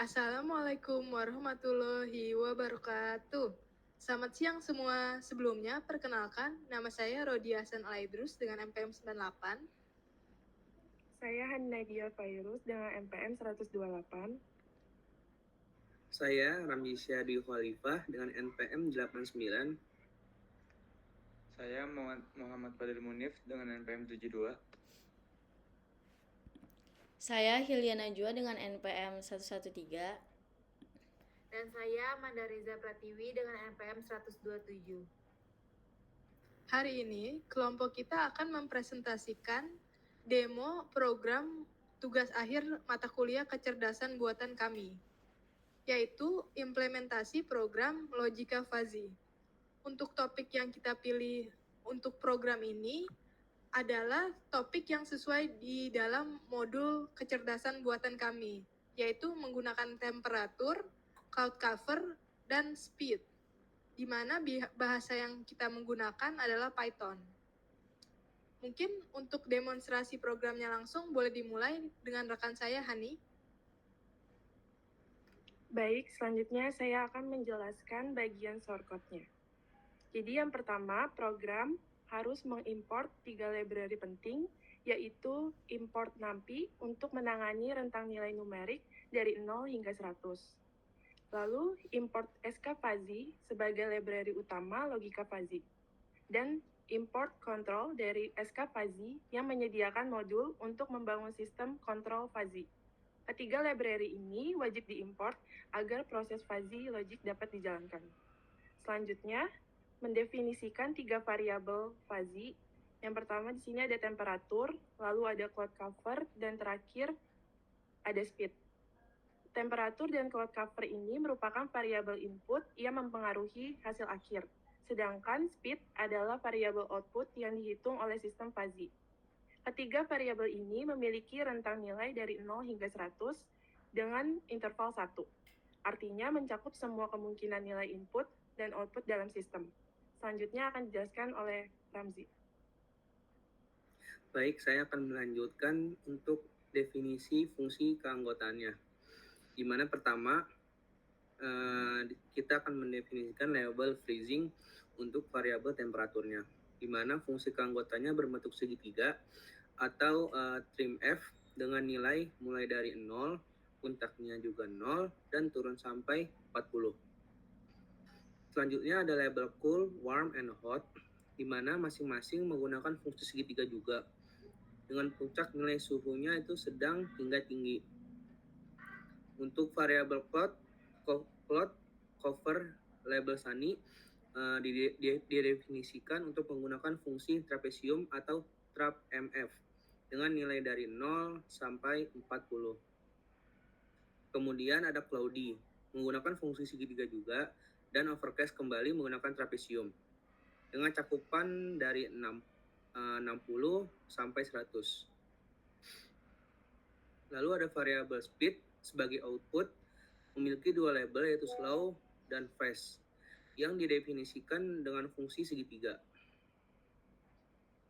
Assalamualaikum warahmatullahi wabarakatuh. Selamat siang semua. Sebelumnya, perkenalkan, nama saya Rodi Hasan Alaidrus dengan MPM 98. Saya Hanadia Fairuz dengan MPM 128. Saya Ramzi Syahdi Khalifah dengan NPM 89. Saya Muhammad Fadil Munif dengan NPM 72. Saya Hilya Najwa dengan NPM 113. Dan saya Mandariza Pratiwi dengan NPM 127. Hari ini, kelompok kita akan mempresentasikan demo program tugas akhir mata kuliah kecerdasan buatan kami, yaitu implementasi program Logika Fuzzy. Untuk topik yang kita pilih untuk program ini adalah topik yang sesuai di dalam modul kecerdasan buatan kami, yaitu menggunakan temperatur, cloud cover, dan speed, di mana bahasa yang kita menggunakan adalah Python. Mungkin untuk demonstrasi programnya langsung boleh dimulai dengan rekan saya, Hani. Baik, selanjutnya saya akan menjelaskan bagian shortcut-nya. Jadi yang pertama, program harus mengimport 3 library penting, yaitu import NumPy untuk menangani rentang nilai numerik dari 0 hingga 100. Lalu import skfuzzy sebagai library utama logika fuzzy. Dan import control dari skfuzzy yang menyediakan modul untuk membangun sistem kontrol fuzzy. Ketiga library ini wajib diimport agar proses fuzzy logic dapat dijalankan. Selanjutnya, mendefinisikan 3 variabel fuzzy. Yang pertama di sini ada temperatur, lalu ada cloud cover, dan terakhir ada speed. Temperatur dan cloud cover ini merupakan variabel input yang mempengaruhi hasil akhir, sedangkan speed adalah variabel output yang dihitung oleh sistem fuzzy. Ketiga variabel ini memiliki rentang nilai dari 0 hingga 100 dengan interval 1. Artinya mencakup semua kemungkinan nilai input dan output dalam sistem. Selanjutnya akan dijelaskan oleh Ramzi. Baik, saya akan melanjutkan untuk definisi fungsi keanggotaannya. Di mana pertama, kita akan mendefinisikan label freezing untuk variabel temperaturnya, di mana fungsi keanggotaannya berbentuk segitiga atau trim F dengan nilai mulai dari 0, puncaknya juga 0, dan turun sampai 40. Selanjutnya ada label cool, warm, and hot, di mana masing-masing menggunakan fungsi segitiga juga, dengan puncak nilai suhunya itu sedang hingga tinggi. Untuk variabel cloud cover label sunny didefinisikan untuk menggunakan fungsi trapesium atau trap MF dengan nilai dari 0 sampai 40. Kemudian ada cloudy, menggunakan fungsi segitiga juga, dan overcast kembali menggunakan trapesium dengan cakupan dari 60 sampai 100. Lalu ada variabel speed sebagai output, memiliki 2 label yaitu slow dan fast, yang didefinisikan dengan fungsi segitiga.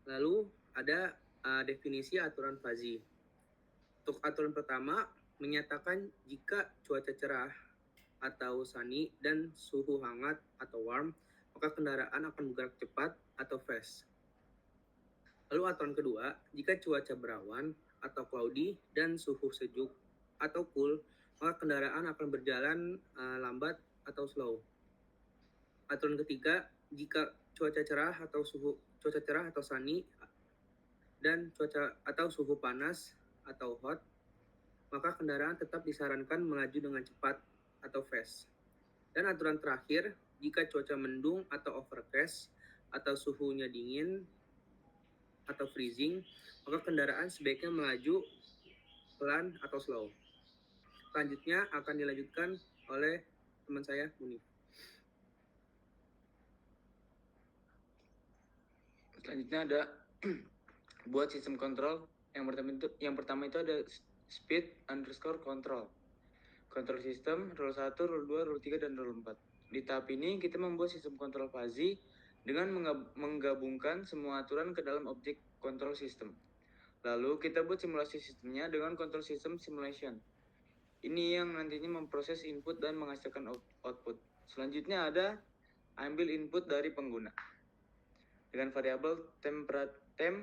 Lalu ada definisi aturan fuzzy. Untuk aturan pertama, menyatakan jika cuaca cerah atau sunny dan suhu hangat atau warm, maka kendaraan akan bergerak cepat atau fast. Lalu aturan kedua, jika cuaca berawan atau cloudy dan suhu sejuk atau cool, maka kendaraan akan berjalan lambat atau slow. Aturan ketiga, jika cuaca cerah atau sunny dan cuaca atau suhu panas atau hot, maka kendaraan tetap disarankan melaju dengan cepat atau fast. Dan aturan terakhir, jika cuaca mendung atau overcast atau suhunya dingin atau freezing, maka kendaraan sebaiknya melaju pelan atau slow. Selanjutnya akan dilanjutkan oleh teman saya, Munif. Selanjutnya ada buat sistem kontrol. Yang pertama itu ada speed underscore control. Kontrol sistem, rule 1, rule 2, rule 3, dan rule 4. Di tahap ini kita membuat sistem kontrol fuzzy dengan menggabungkan semua aturan ke dalam objek kontrol sistem. Lalu kita buat simulasi sistemnya dengan control system simulation. Ini yang nantinya memproses input dan menghasilkan output. Selanjutnya ada ambil input dari pengguna. Dengan variabel temp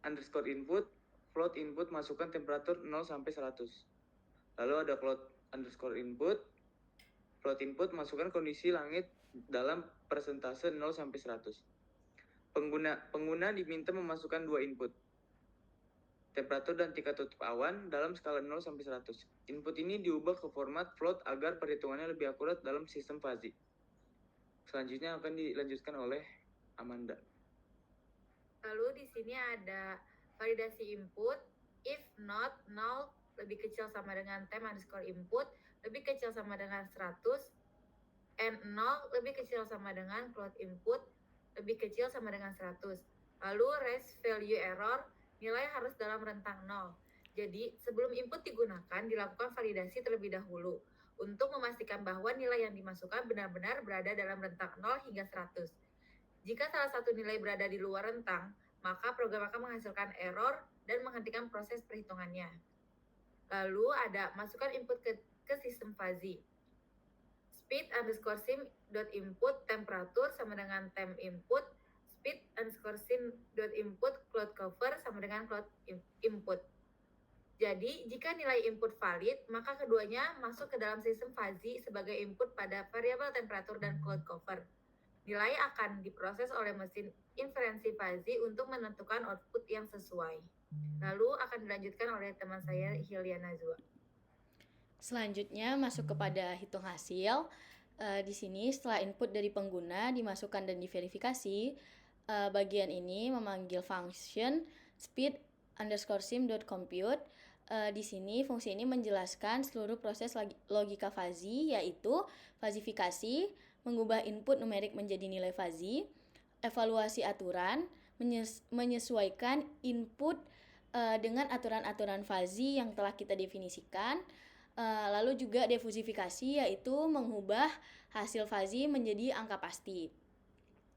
underscore input, float input masukkan temperatur 0 sampai 100. Lalu ada float underscore input, float input masukkan kondisi langit dalam persentase 0 sampai 100. Pengguna diminta memasukkan dua input, temperatur dan tingkat tutup awan dalam skala 0 sampai 100. Input ini diubah ke format float agar perhitungannya lebih akurat dalam sistem fuzzy. Selanjutnya akan dilanjutkan oleh Amanda. Lalu di sini ada validasi input, if not null lebih kecil sama dengan temp underscore input, lebih kecil sama dengan 100, and null lebih kecil sama dengan float input, lebih kecil sama dengan 100. Lalu res value error, nilai harus dalam rentang 0. Jadi sebelum input digunakan, dilakukan validasi terlebih dahulu untuk memastikan bahwa nilai yang dimasukkan benar-benar berada dalam rentang 0 hingga 100. Jika salah satu nilai berada di luar rentang, maka program akan menghasilkan error dan menghentikan proses perhitungannya. Lalu ada masukkan input ke sistem fuzzy. Speed underscore sim dot input temperatur sama dengan temp input, speed underscore sim dot input cloud cover sama dengan cloud input. Jadi, jika nilai input valid, maka keduanya masuk ke dalam sistem fuzzy sebagai input pada variabel temperatur dan cloud cover. Nilai akan diproses oleh mesin inferensi fuzzy untuk menentukan output yang sesuai. Lalu akan dilanjutkan oleh teman saya Hilya Nazwa. Selanjutnya masuk kepada hitung hasil. Di sini setelah input dari pengguna dimasukkan dan diverifikasi, bagian ini memanggil function speed underscore sim.compute. Di sini fungsi ini menjelaskan seluruh proses logika fuzzy, yaitu fuzzifikasi, mengubah input numerik menjadi nilai fuzzy, evaluasi aturan, menyesuaikan input dengan aturan-aturan fuzzy yang telah kita definisikan, lalu juga defusifikasi, yaitu mengubah hasil fuzzy menjadi angka pasti.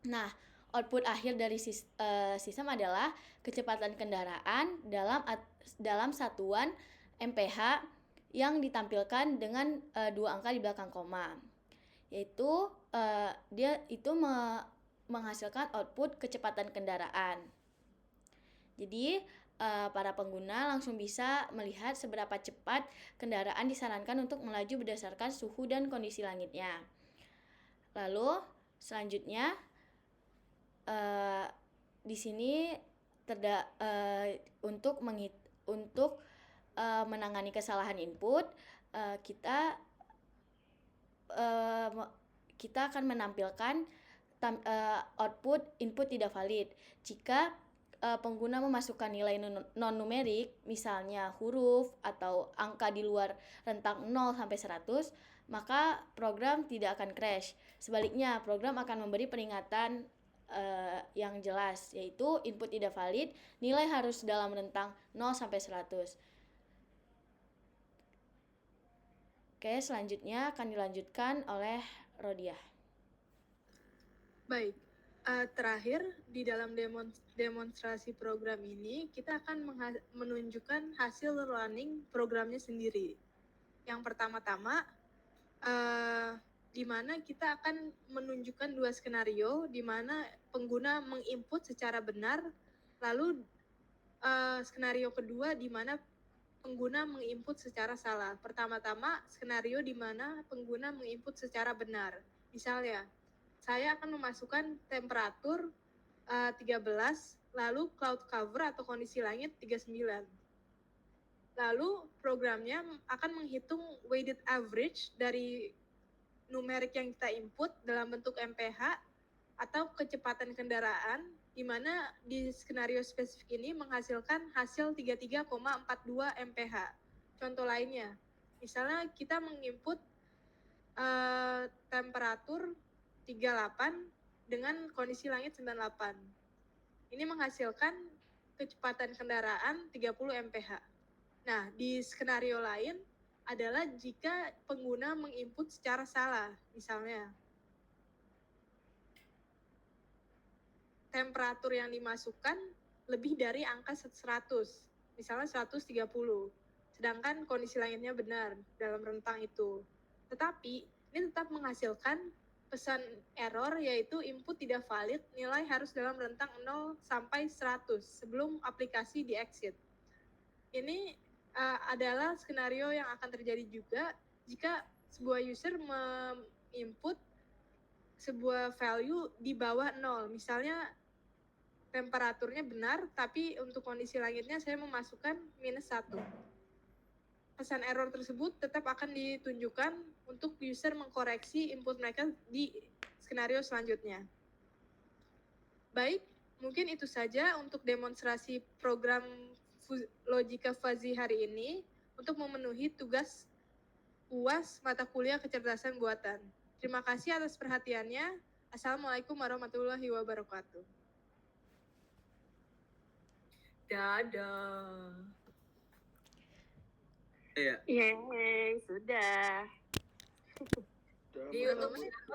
Nah, output akhir dari sistem adalah kecepatan kendaraan dalam satuan MPH yang ditampilkan dengan dua angka di belakang koma, yaitu dia itu menghasilkan output kecepatan kendaraan. Jadi para pengguna langsung bisa melihat seberapa cepat kendaraan disarankan untuk melaju berdasarkan suhu dan kondisi langitnya. Lalu selanjutnya di sini untuk menangani kesalahan input, kita akan menampilkan output input tidak valid jika pengguna memasukkan nilai non-numerik, misalnya huruf atau angka di luar rentang 0 sampai 100, maka program tidak akan crash. Sebaliknya, program akan memberi peringatan yang jelas, yaitu input tidak valid, nilai harus dalam rentang 0 sampai 100. Oke, selanjutnya akan dilanjutkan oleh Rodiah. Baik, terakhir di dalam demonstrasi program ini kita akan menunjukkan hasil running programnya sendiri. Yang pertama-tama, di mana kita akan menunjukkan dua skenario di mana pengguna menginput secara benar, lalu skenario kedua di mana pengguna menginput secara salah. Pertama-tama skenario di mana pengguna menginput secara benar. Misalnya, saya akan memasukkan temperatur 13, lalu cloud cover atau kondisi langit 39. Lalu programnya akan menghitung weighted average dari numerik yang kita input dalam bentuk MPH atau kecepatan kendaraan, di mana di skenario spesifik ini menghasilkan hasil 33,42 MPH. Contoh lainnya, misalnya kita menginput temperatur 38 dengan kondisi langit 98. Ini menghasilkan kecepatan kendaraan 30 MPH. Nah, di skenario lain adalah jika pengguna menginput secara salah, misalnya temperatur yang dimasukkan lebih dari angka 100, misalnya 130. sedangkan kondisi langitnya benar dalam rentang itu. Tetapi ini tetap menghasilkan pesan error, yaitu input tidak valid, nilai harus dalam rentang 0 sampai 100 sebelum aplikasi di-exit. Ini adalah skenario yang akan terjadi juga jika sebuah user menginput sebuah value di bawah 0. Misalnya temperaturnya benar, tapi untuk kondisi langitnya saya memasukkan -1. Pesan error tersebut tetap akan ditunjukkan untuk user mengkoreksi input mereka di skenario selanjutnya. Baik, mungkin itu saja untuk demonstrasi program logika fuzzy hari ini untuk memenuhi tugas UAS mata kuliah kecerdasan buatan. Terima kasih atas perhatiannya. Assalamualaikum warahmatullahi wabarakatuh. Dadah. Ya. Yeay, sudah. Di YouTube